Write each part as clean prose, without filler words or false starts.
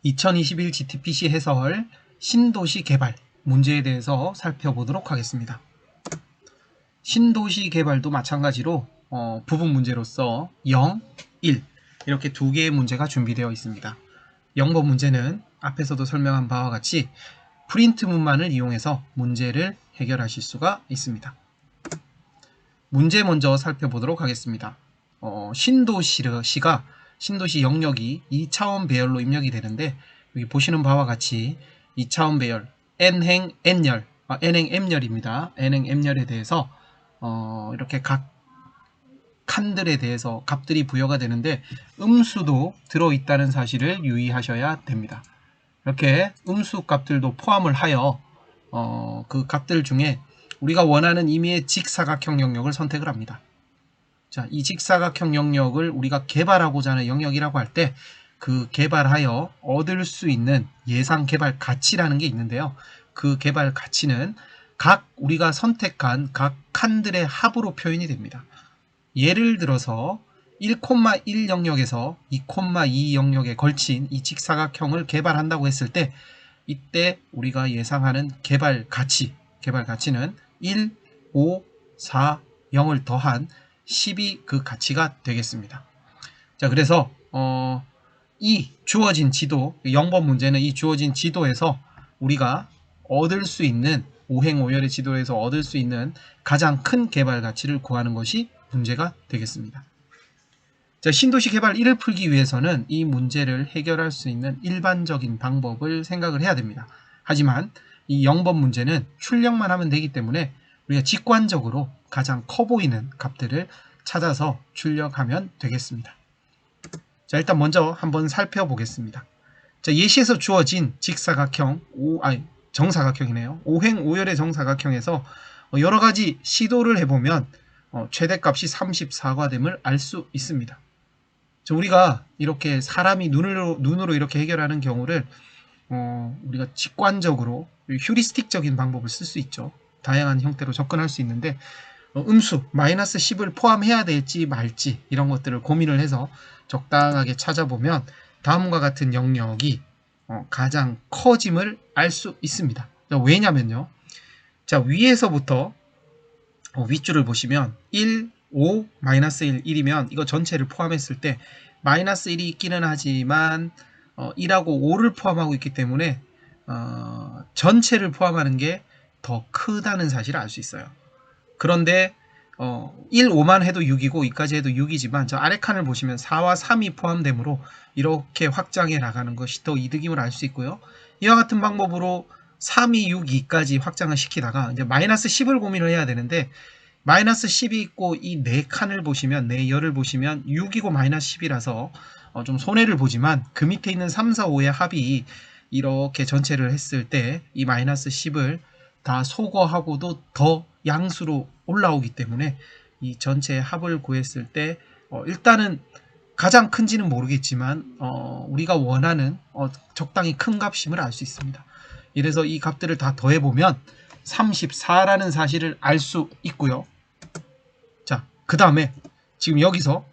2021 GTPC 해설 신도시 개발 문제에 대해서 살펴보도록 하겠습니다. 신도시 개발도 마찬가지로 부분 문제로서 0, 1 이렇게 두 개의 문제가 준비되어 있습니다. 0번 문제는 앞에서도 설명한 바와 같이 프린트 문만을 이용해서 문제를 해결하실 수가 있습니다. 문제 먼저 살펴보도록 하겠습니다. 신도시가 신도시 영역이 2차원 배열로 입력이 되는데 여기 보시는 바와 같이 2차원 배열 n행 n열 n행 m열입니다. n행 m열에 대해서 이렇게 각 칸들에 대해서 값들이 부여가 되는데 음수도 들어있다는 사실을 유의하셔야 됩니다. 이렇게 음수 값들도 포함을 하여 그 값들 중에 우리가 원하는 임의의 직사각형 영역을 선택을 합니다. 자, 이 직사각형 영역을 우리가 개발하고자 하는 영역이라고 할 때 그 개발하여 얻을 수 있는 예상 개발 가치라는 게 있는데요. 그 개발 가치는 각 우리가 선택한 각 칸들의 합으로 표현이 됩니다. 예를 들어서 1,1 영역에서 2,2 영역에 걸친 이 직사각형을 개발한다고 했을 때 이때 우리가 예상하는 개발 가치는 1, 5, 4, 0을 더한 10이 그 가치가 되겠습니다. 자, 그래서 이 주어진 지도, 0번 문제는 이 주어진 지도에서 우리가 얻을 수 있는 5행 5열의 지도에서 얻을 수 있는 가장 큰 개발 가치를 구하는 것이 문제가 되겠습니다. 자, 신도시 개발 1을 풀기 위해서는 이 문제를 해결할 수 있는 일반적인 방법을 생각을 해야 됩니다. 하지만 이 0번 문제는 출력만 하면 되기 때문에 우리가 직관적으로 가장 커 보이는 값들을 찾아서 출력하면 되겠습니다. 자, 일단 먼저 한번 살펴보겠습니다. 자, 예시에서 주어진 직사각형, 정사각형이네요. 5행 5열의 정사각형에서 여러 가지 시도를 해보면 최대값이 34가 됨을 알 수 있습니다. 자, 우리가 이렇게 사람이 눈으로 이렇게 해결하는 경우를 우리가 직관적으로 휴리스틱적인 방법을 쓸 수 있죠. 다양한 형태로 접근할 수 있는데 음수 마이너스 10을 포함해야 될지 말지 이런 것들을 고민을 해서 적당하게 찾아보면 다음과 같은 영역이 가장 커짐을 알 수 있습니다. 왜냐면요, 자, 위에서부터 윗줄을 보시면 1, 5, 마이너스 1, 1이면 이거 전체를 포함했을 때 마이너스 1이 있기는 하지만 1하고 5를 포함하고 있기 때문에 전체를 포함하는 게 더 크다는 사실을 알 수 있어요. 그런데 1, 5만 해도 6이고 2까지 해도 6이지만 저 아래 칸을 보시면 4와 3이 포함되므로 이렇게 확장해 나가는 것이 더 이득임을 알 수 있고요. 이와 같은 방법으로 3, 2, 6, 2까지 확장을 시키다가 이제 마이너스 10을 고민을 해야 되는데 마이너스 10이 있고 이 네 칸을 보시면 네 열을 보시면 6이고 마이너스 10이라서 좀 손해를 보지만 그 밑에 있는 3, 4, 5의 합이 이렇게 전체를 했을 때 이 마이너스 10을 다 소거하고도 더 양수로 올라오기 때문에 이 전체의 합을 구했을 때 일단은 가장 큰지는 모르겠지만 우리가 원하는 적당히 큰 값임을 알 수 있습니다. 이래서 이 값들을 다 더해보면 34라는 사실을 알 수 있고요. 자, 그 다음에 지금 여기서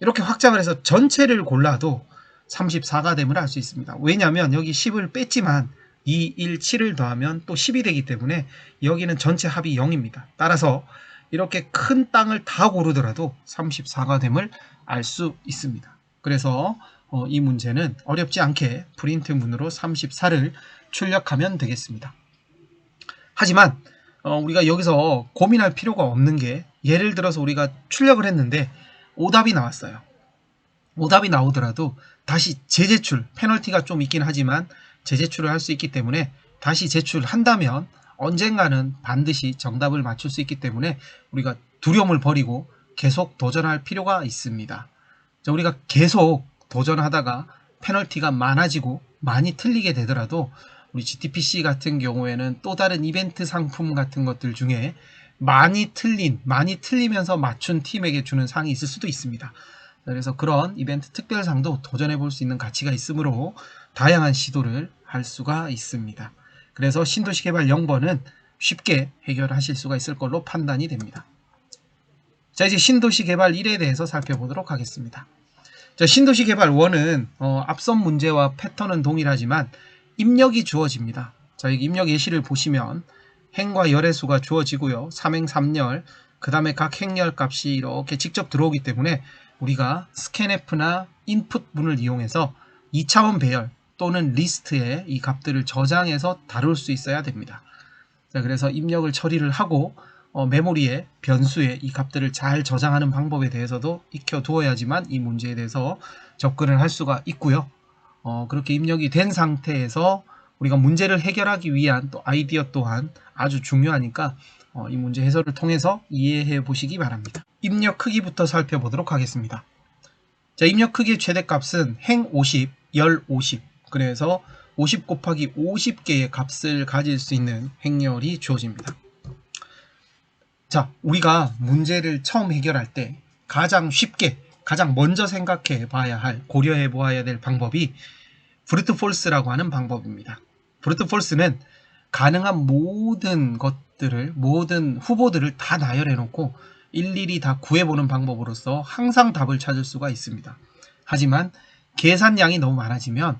이렇게 확장을 해서 전체를 골라도 34가 됨을 알 수 있습니다. 왜냐하면 여기 10을 뺐지만 2, 1, 7을 더하면 또 10이 되기 때문에 여기는 전체 합이 0입니다. 따라서 이렇게 큰 땅을 다 고르더라도 34가 됨을 알 수 있습니다. 그래서 이 문제는 어렵지 않게 프린트 문으로 34를 출력하면 되겠습니다. 하지만 우리가 여기서 고민할 필요가 없는 게 예를 들어서 우리가 출력을 했는데 오답이 나왔어요. 오답이 나오더라도 다시 재제출, 페널티가 좀 있긴 하지만 재제출을 할 수 있기 때문에 다시 제출한다면 언젠가는 반드시 정답을 맞출 수 있기 때문에 우리가 두려움을 버리고 계속 도전할 필요가 있습니다. 자, 우리가 계속 도전하다가 페널티가 많아지고 많이 틀리게 되더라도 우리 GTPC 같은 경우에는 또 다른 이벤트 상품 같은 것들 중에 많이 틀리면서 맞춘 팀에게 주는 상이 있을 수도 있습니다. 그래서 그런 이벤트 특별상도 도전해 볼 수 있는 가치가 있으므로 다양한 시도를 할 수가 있습니다. 그래서 신도시 개발 0번은 쉽게 해결하실 수가 있을 걸로 판단이 됩니다. 자, 이제 신도시 개발 1에 대해서 살펴보도록 하겠습니다. 자, 신도시 개발 1은 앞선 문제와 패턴은 동일하지만 입력이 주어집니다. 자, 여기 입력 예시를 보시면 행과 열의 수가 주어지고요. 3행 3열, 그 다음에 각 행열 값이 이렇게 직접 들어오기 때문에 우리가 스캔F나 인풋문을 이용해서 2차원 배열 또는 리스트에 이 값들을 저장해서 다룰 수 있어야 됩니다. 자, 그래서 입력을 처리를 하고 메모리에 변수에 이 값들을 잘 저장하는 방법에 대해서도 익혀두어야지만 이 문제에 대해서 접근을 할 수가 있고요. 그렇게 입력이 된 상태에서 우리가 문제를 해결하기 위한 또 아이디어 또한 아주 중요하니까 이 문제 해설을 통해서 이해해 보시기 바랍니다. 입력 크기부터 살펴보도록 하겠습니다. 자, 입력 크기의 최대값은 행 50, 열 50. 그래서 50 곱하기 50개의 값을 가질 수 있는 행열이 주어집니다. 자, 우리가 문제를 처음 해결할 때 가장 쉽게, 가장 먼저 생각해 봐야 할, 고려해 보아야 될 방법이 브루트 폴스라고 하는 방법입니다. 브루트 폴스는 가능한 모든 것들을, 모든 후보들을 다 나열해 놓고 일일이 다 구해보는 방법으로서 항상 답을 찾을 수가 있습니다. 하지만 계산량이 너무 많아지면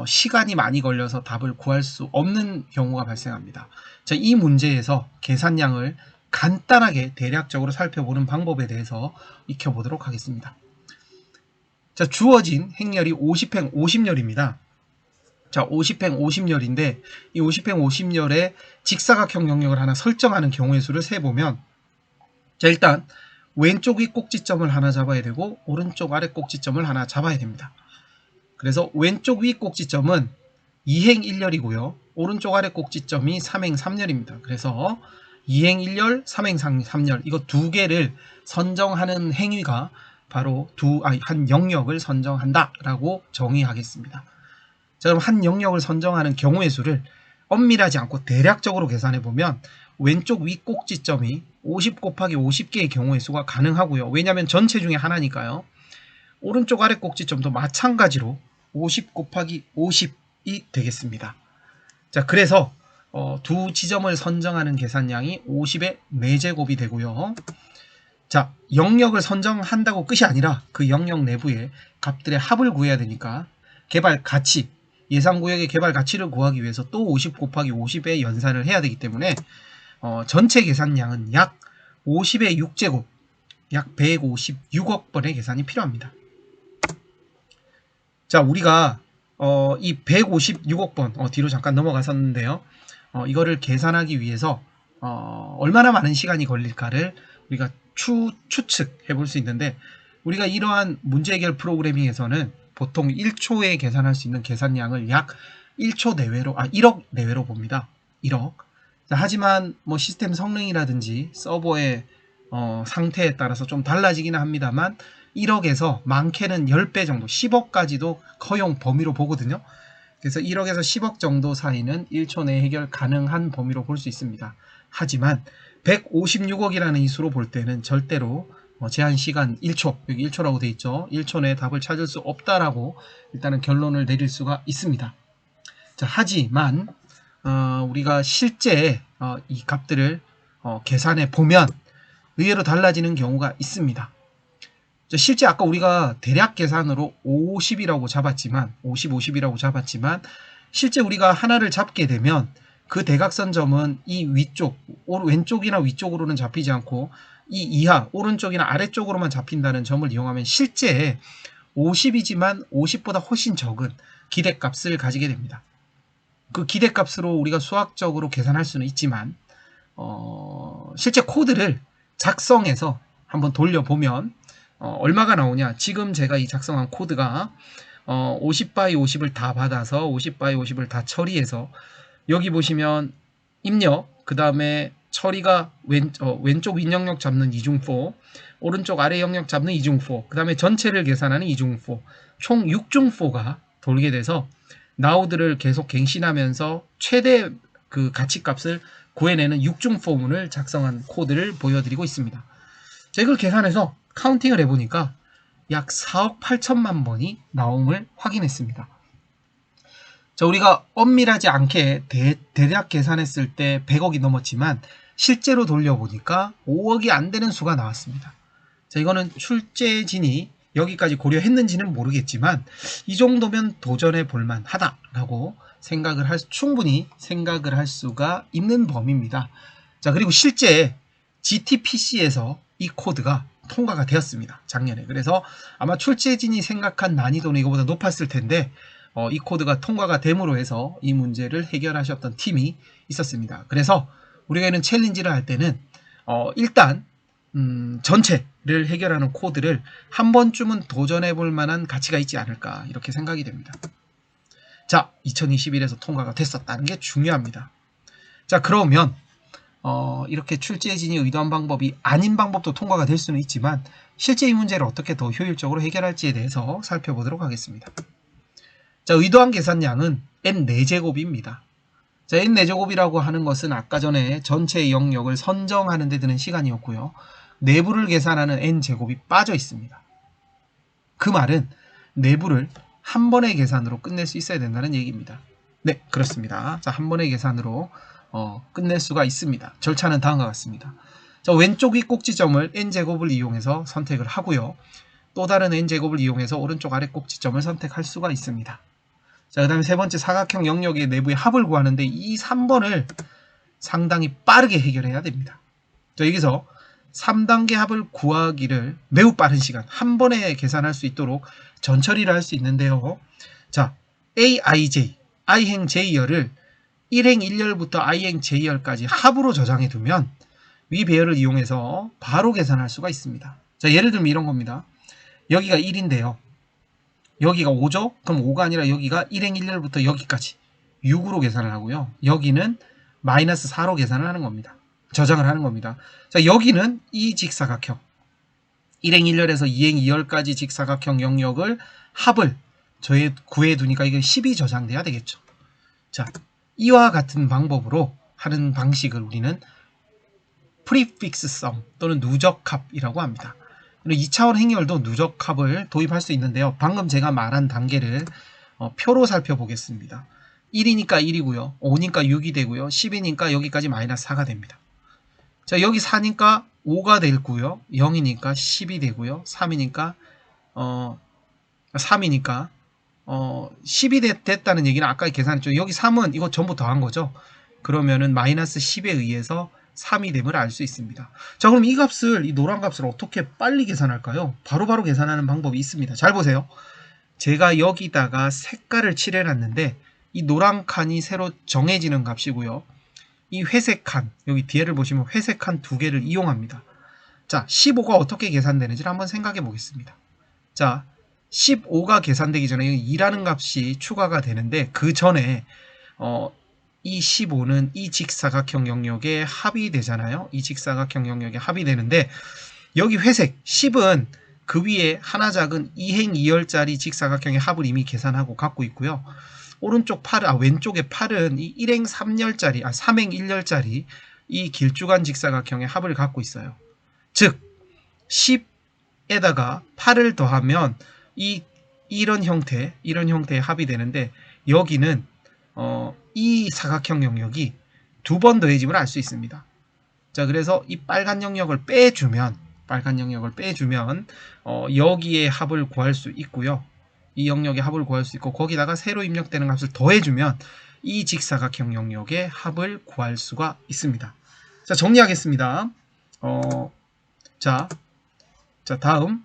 시간이 많이 걸려서 답을 구할 수 없는 경우가 발생합니다. 자, 이 문제에서 계산량을 간단하게 대략적으로 살펴보는 방법에 대해서 익혀보도록 하겠습니다. 자, 주어진 행열이 50행 50열입니다. 자, 50행 50열인데 이 50행 50열에 직사각형 영역을 하나 설정하는 경우의 수를 세보면, 자, 일단 왼쪽 위 꼭지점을 하나 잡아야 되고 오른쪽 아래 꼭지점을 하나 잡아야 됩니다. 그래서 왼쪽 위 꼭지점은 2행 1열이고요. 오른쪽 아래 꼭지점이 3행 3열입니다. 그래서 2행 1열, 3행 3열 이거 두 개를 선정하는 행위가 바로 한 영역을 선정한다 라고 정의하겠습니다. 자, 그럼 한 영역을 선정하는 경우의 수를 엄밀하지 않고 대략적으로 계산해 보면 왼쪽 위 꼭지점이 50 곱하기 50개의 경우의 수가 가능하고요. 왜냐하면 전체 중에 하나니까요. 오른쪽 아래 꼭지점도 마찬가지로 50 곱하기 50이 되겠습니다. 자, 그래서 두 지점을 선정하는 계산량이 50의 4제곱이 되고요. 자, 영역을 선정한다고 끝이 아니라 그 영역 내부의 값들의 합을 구해야 되니까 개발 가치, 예상구역의 개발 가치를 구하기 위해서 또 50 곱하기 50의 연산을 해야 되기 때문에 전체 계산량은 약 50의 6제곱, 약 156억 번의 계산이 필요합니다. 자, 우리가 이 156억 번, 뒤로 잠깐 넘어갔었는데요. 이거를 계산하기 위해서 얼마나 많은 시간이 걸릴까를 우리가 추측해 볼 수 있는데, 우리가 이러한 문제 해결 프로그래밍에서는 보통 1초에 계산할 수 있는 계산량을 약 1초 내외로, 1억 내외로 봅니다. 1억. 자, 하지만 뭐 시스템 성능이라든지 서버의 상태에 따라서 좀 달라지기는 합니다만 1억에서 많게는 10배 정도, 10억까지도 허용 범위로 보거든요. 그래서 1억에서 10억 정도 사이는 1초 내에 해결 가능한 범위로 볼 수 있습니다. 하지만 156억이라는 이 수로 볼 때는 절대로 제한 시간 1초, 여기 1초라고 되어 있죠. 1초 내에 답을 찾을 수 없다라고 일단은 결론을 내릴 수가 있습니다. 자, 하지만 우리가 실제 이 값들을 계산해 보면 의외로 달라지는 경우가 있습니다. 자, 실제 아까 우리가 대략 계산으로 50이라고 잡았지만 50이라고 잡았지만 실제 우리가 하나를 잡게 되면 그 대각선점은 이 위쪽, 왼쪽이나 위쪽으로는 잡히지 않고 이 이하, 오른쪽이나 아래쪽으로만 잡힌다는 점을 이용하면 실제 50이지만 50보다 훨씬 적은 기대값을 가지게 됩니다. 그 기대값으로 우리가 수학적으로 계산할 수는 있지만 실제 코드를 작성해서 한번 돌려보면 얼마가 나오냐. 지금 제가 이 작성한 코드가 50 x 50을 다 받아서 50 x 50을 다 처리해서 여기 보시면 입력, 그 다음에 처리가 왼쪽 윗영역 잡는 이중포, 오른쪽 아래 영역 잡는 이중포, 그 다음에 전체를 계산하는 이중포, 총 6중포가 돌게 돼서 나우드를 계속 갱신하면서 최대 그 가치값을 구해내는 6중포문을 작성한 코드를 보여드리고 있습니다. 자, 이걸 계산해서 카운팅을 해보니까 약 4억 8천만 번이 나옴을 확인했습니다. 자, 우리가 엄밀하지 않게 대략 계산했을 때 100억이 넘었지만 실제로 돌려보니까 5억이 안 되는 수가 나왔습니다. 자, 이거는 출제진이 여기까지 고려했는지는 모르겠지만 이 정도면 도전해 볼만 하다라고 충분히 생각을 할 수가 있는 범위입니다. 자, 그리고 실제 GTPC에서 이 코드가 통과가 되었습니다. 작년에. 그래서 아마 출제진이 생각한 난이도는 이거보다 높았을 텐데 이 코드가 통과가 됨으로 해서 이 문제를 해결하셨던 팀이 있었습니다. 그래서 우리가 이런 챌린지를 할 때는 일단 전체를 해결하는 코드를 한 번쯤은 도전해 볼 만한 가치가 있지 않을까 이렇게 생각이 됩니다. 자, 2021에서 통과가 됐었다는 게 중요합니다. 자, 그러면 이렇게 출제진이 의도한 방법이 아닌 방법도 통과가 될 수는 있지만 실제 이 문제를 어떻게 더 효율적으로 해결할지에 대해서 살펴보도록 하겠습니다. 자, 의도한 계산량은 n4제곱입니다. 자, n4제곱이라고 하는 것은 아까 전에 전체 영역을 선정하는 데 드는 시간이었고요. 내부를 계산하는 n제곱이 빠져 있습니다. 그 말은 내부를 한 번의 계산으로 끝낼 수 있어야 된다는 얘기입니다. 네, 그렇습니다. 자, 한 번의 계산으로 끝낼 수가 있습니다. 절차는 다음과 같습니다. 자, 왼쪽 위 꼭지점을 n제곱을 이용해서 선택을 하고요. 또 다른 n제곱을 이용해서 오른쪽 아래 꼭지점을 선택할 수가 있습니다. 자, 그 다음에 세 번째 사각형 영역의 내부의 합을 구하는데 이 3번을 상당히 빠르게 해결해야 됩니다. 자, 여기서 3단계 합을 구하기를 매우 빠른 시간, 한 번에 계산할 수 있도록 전처리를 할 수 있는데요. 자, aij, i행 j열을 1행 1열부터 i행 j열까지 합으로 저장해 두면 위 배열을 이용해서 바로 계산할 수가 있습니다. 자, 예를 들면 이런 겁니다. 여기가 1인데요. 여기가 5죠? 그럼 5가 아니라 여기가 1행 1열부터 여기까지 6으로 계산을 하고요. 여기는 마이너스 4로 계산을 하는 겁니다. 저장을 하는 겁니다. 자, 여기는 이 직사각형 1행 1열에서 2행 2열까지 직사각형 영역을 합을 구해 두니까 이게 10이 저장돼야 되겠죠. 자, 이와 같은 방법으로 하는 방식을 우리는 프리픽스 썸 또는 누적합이라고 합니다. 2차원 행렬도 누적합을 도입할 수 있는데요. 방금 제가 말한 단계를 표로 살펴보겠습니다. 1이니까 1이고요. 5니까 6이 되고요. 10이니까 여기까지 마이너스 4가 됩니다. 자, 여기 4니까 5가 되고요. 0이니까 10이 되고요. 3이니까 10이 됐다는 얘기는 아까 계산했죠. 여기 3은 이거 전부 더한 거죠. 그러면은 마이너스 10에 의해서 3이 됨을 알 수 있습니다. 자, 그럼 이 값을, 이 노란 값을 어떻게 빨리 계산할까요? 바로바로 계산하는 방법이 있습니다. 잘 보세요. 제가 여기다가 색깔을 칠해놨는데 이 노란 칸이 새로 정해지는 값이고요. 이 회색 칸, 여기 뒤에를 보시면 회색 칸 두 개를 이용합니다. 자, 15가 어떻게 계산되는지를 한번 생각해 보겠습니다. 자, 15가 계산되기 전에 2라는 값이 추가가 되는데 그 전에 이 15는 이 직사각형 영역에 합이 되잖아요. 이 직사각형 영역에 합이 되는데 여기 회색 10은 그 위에 하나 작은 2행 2열짜리 직사각형의 합을 이미 계산하고 갖고 있고요. 왼쪽에 8은 이 1행 3열짜리, 3행 1열짜리 이 길쭉한 직사각형의 합을 갖고 있어요. 즉 10에다가 8을 더하면 이런 형태의 합이 되는데 여기는 이 사각형 영역이 두 번 더해짐을 알 수 있습니다. 자, 그래서 이 빨간 영역을 빼주면 여기에 합을 구할 수 있고요. 이 영역의 합을 구할 수 있고 거기다가 새로 입력되는 값을 더해주면 이 직사각형 영역의 합을 구할 수가 있습니다. 자, 정리하겠습니다. 자, 다음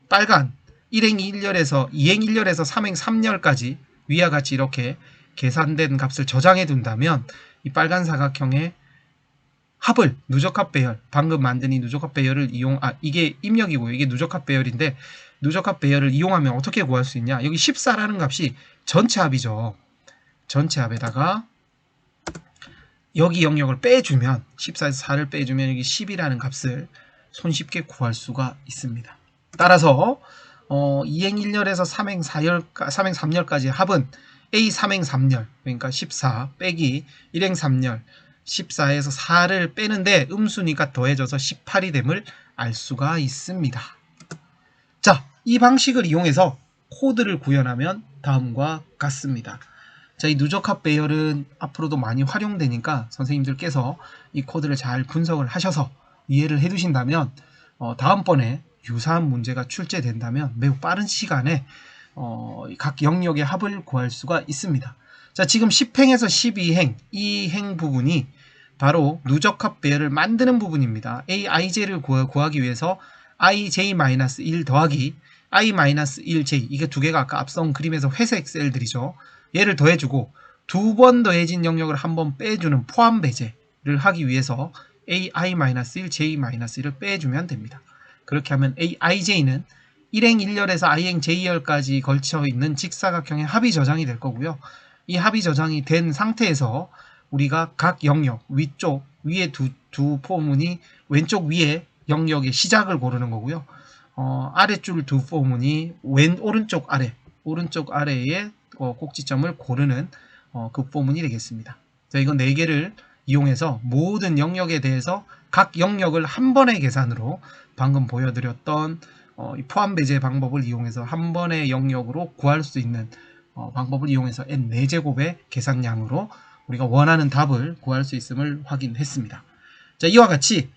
빨간 1행 1열에서 2행 1열에서 3행 3열까지 위와 같이 이렇게 계산된 값을 저장해 둔다면 이 빨간 사각형의 합을 누적합 배열, 방금 만든 이 누적합 배열을 이게 입력이고요. 이게 누적합 배열인데 누적합 배열을 이용하면 어떻게 구할 수 있냐? 여기 14라는 값이 전체 합이죠. 전체 합에다가 여기 영역을 빼주면 14에서 4를 빼주면 여기 10이라는 값을 손쉽게 구할 수가 있습니다. 따라서 2행 1열에서 3행 3열까지 합은 A 3행 3열 그러니까 14 빼기 1행 3열 14에서 4를 빼는데 음수니까 더해져서 18이 됨을 알 수가 있습니다. 자, 이 방식을 이용해서 코드를 구현하면 다음과 같습니다. 자, 이 누적합 배열은 앞으로도 많이 활용되니까 선생님들께서 이 코드를 잘 분석을 하셔서 이해를 해두신다면 다음번에 유사한 문제가 출제된다면 매우 빠른 시간에 각 영역의 합을 구할 수가 있습니다. 자, 지금 10행에서 12행, 이 행 부분이 바로 누적합 배열을 만드는 부분입니다. aij를 구하기 위해서 ij-1 더하기 i-1j, 이게 두 개가 아까 앞선 그림에서 회색 셀들이죠. 얘를 더해주고 두 번 더해진 영역을 한 번 빼주는 포함 배제를 하기 위해서 ai-1, j-1을 빼주면 됩니다. 그렇게 하면 aij는 1행 1열에서 i행 j열까지 걸쳐 있는 직사각형의 합이 저장이 될 거고요. 이 합이 저장이 된 상태에서 우리가 각 영역, 위쪽, 위에 두 포문이 왼쪽 위에 영역의 시작을 고르는 거고요. 아래줄 두 포문이 오른쪽 아래의 꼭지점을 고르는 그 포문이 되겠습니다. 자, 이건 4개를 이용해서 모든 영역에 대해서 각 영역을 한 번의 계산으로 방금 보여드렸던 포함 배제 방법을 이용해서 한 번의 영역으로 구할 수 있는 방법을 이용해서 n4제곱의 계산량으로 우리가 원하는 답을 구할 수 있음을 확인했습니다. 자, 이와 같이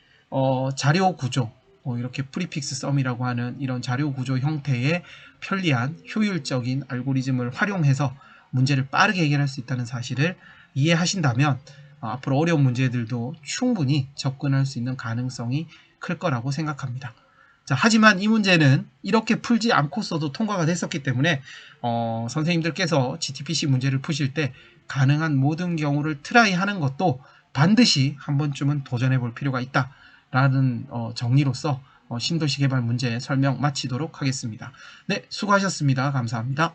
자료 구조, 이렇게 프리픽스 썸이라고 하는 이런 자료 구조 형태의 편리한 효율적인 알고리즘을 활용해서 문제를 빠르게 해결할 수 있다는 사실을 이해하신다면 앞으로 어려운 문제들도 충분히 접근할 수 있는 가능성이 클 거라고 생각합니다. 자, 하지만 이 문제는 이렇게 풀지 않고서도 통과가 됐었기 때문에 선생님들께서 GTPC 문제를 푸실 때 가능한 모든 경우를 트라이 하는 것도 반드시 한 번쯤은 도전해 볼 필요가 있다라는 정리로서 신도시 개발 문제 설명 마치도록 하겠습니다. 네, 수고하셨습니다. 감사합니다.